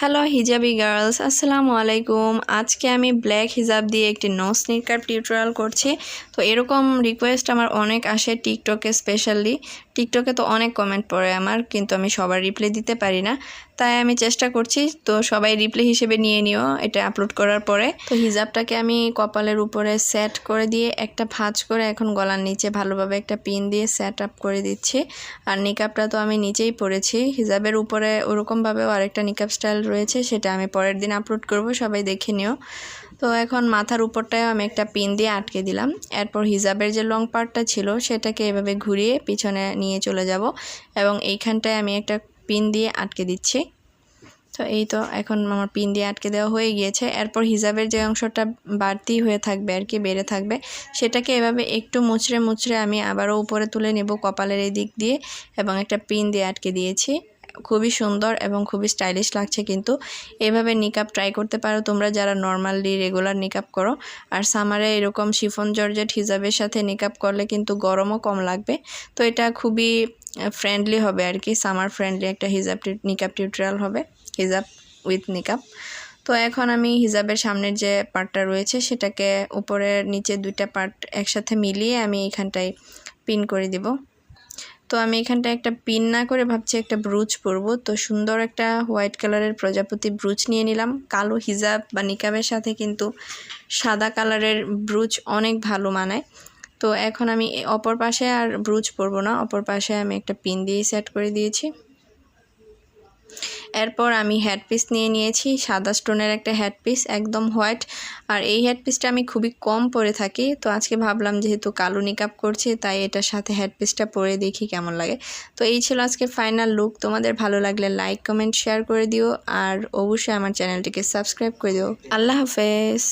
Hello hijabi girls, আসসালামু আলাইকুম। আজকে আমি ব্ল্যাক হিজাব দিয়ে একটি নোজ নিকাব টিউটোরিয়াল করছি। তো এরকম রিকোয়েস্ট আমার অনেক আসে টিকটকে, স্পেশালি টিকটকে তো অনেক কমেন্ট পড়ে আমার, কিন্তু আমি সবার রিপ্লাই দিতে পারি না। তাই আমি চেষ্টা করছি, তো সবাই রিপ্লাই হিসেবে নিয়ে নিও এটা আপলোড করার পরে। তো হিজাবটাকে আমি কপালের উপরে সেট করে দিয়ে একটা ভাঁজ করে এখন গলার নিচে ভালোভাবে একটা পিন দিয়ে সেট আপ করে দিচ্ছি। আর নিকাবটা তো আমি নিচেই পরেছি, হিজাবের উপরে ওরকমভাবেও আরেকটা নিকাব স্টাইল রয়েছে, সেটা আমি পরের দিন আপলোড করব, সবাই দেখে নিও। তো এখন মাথার উপরটায় আমি একটা পিন দিয়ে আটকে দিলাম। এরপর হিজাবের যে লং পার্টটা ছিল সেটাকে এভাবে ঘুরিয়ে পিছনে নিয়ে চলে যাব এবং এইখানটায় আমি একটা পিন দিয়ে আটকে দিচ্ছি। তো এই তো এখন আমার পিন দিয়ে আটকে দেওয়া হয়ে গিয়েছে। এরপর হিজাবের যে অংশটা বাড়তি হয়ে থাকবে আর কি, বেড়ে থাকবে, সেটাকে এভাবে একটু মুচড়ে মুচড়ে আমি আবারও উপরে তুলে নেব কপালের এই দিক দিয়ে এবং একটা পিন দিয়ে আটকে দিয়েছি। খুবই সুন্দর এবং খুবই স্টাইলিশ লাগছে। কিন্তু এভাবে নিকাব ট্রাই করতে পারো তোমরা যারা নর্মালি রেগুলার নিকাব করো। আর সামারে এরকম শিফন জর্জেট হিজাবের সাথে নিকাব করলে কিন্তু গরমও কম লাগবে। তো এটা খুবই ফ্রেন্ডলি হবে আর কি, সামার ফ্রেন্ডলি একটা হিজাব নিকাব টিউটোরিয়াল হবে, হিজাব উইথ নিকাব। তো এখন আমি হিজাবের সামনের যে পার্টটা রয়েছে সেটাকে উপরের নিচে দুইটা পার্ট একসাথে মিলিয়ে আমি এখানটায় পিন করে দিব। তো আমি এখানটায় একটা পিন না করে ভাবছি একটা ব্রুচ পরব। তো সুন্দর একটা হোয়াইট কালারের প্রজাপতি ব্রুচ নিয়ে নিলাম। কালো হিজাব বা নিকাবের সাথে কিন্তু সাদা কালারের ব্রুচ অনেক ভালো মানায়। তো এখন আমি অপর পাশে আর ব্রুচ পরব না, অপর পাশে আমি একটা পিন দিয়ে সেট করে দিয়েছি। এরপর আমি হেডপিস নিয়ে নিয়েছি, সাদা স্টোনের একটা হেডপিস, একদম হোয়াইট। আর এই হেডপিসটা আমি খুবই কম পরে থাকি, তো আজকে ভাবলাম যেহেতু কালো নিকাব করছি তাই এটার সাথে হেডপিসটা পরে দেখি কেমন লাগে। তো এই ছিল আজকে ফাইনাল লুক। তোমাদের ভালো লাগলে লাইক, কমেন্ট, শেয়ার করে দিও আর অবশ্যই আমার চ্যানেলটিকে সাবস্ক্রাইব করে দিও। আল্লাহ হাফেজ।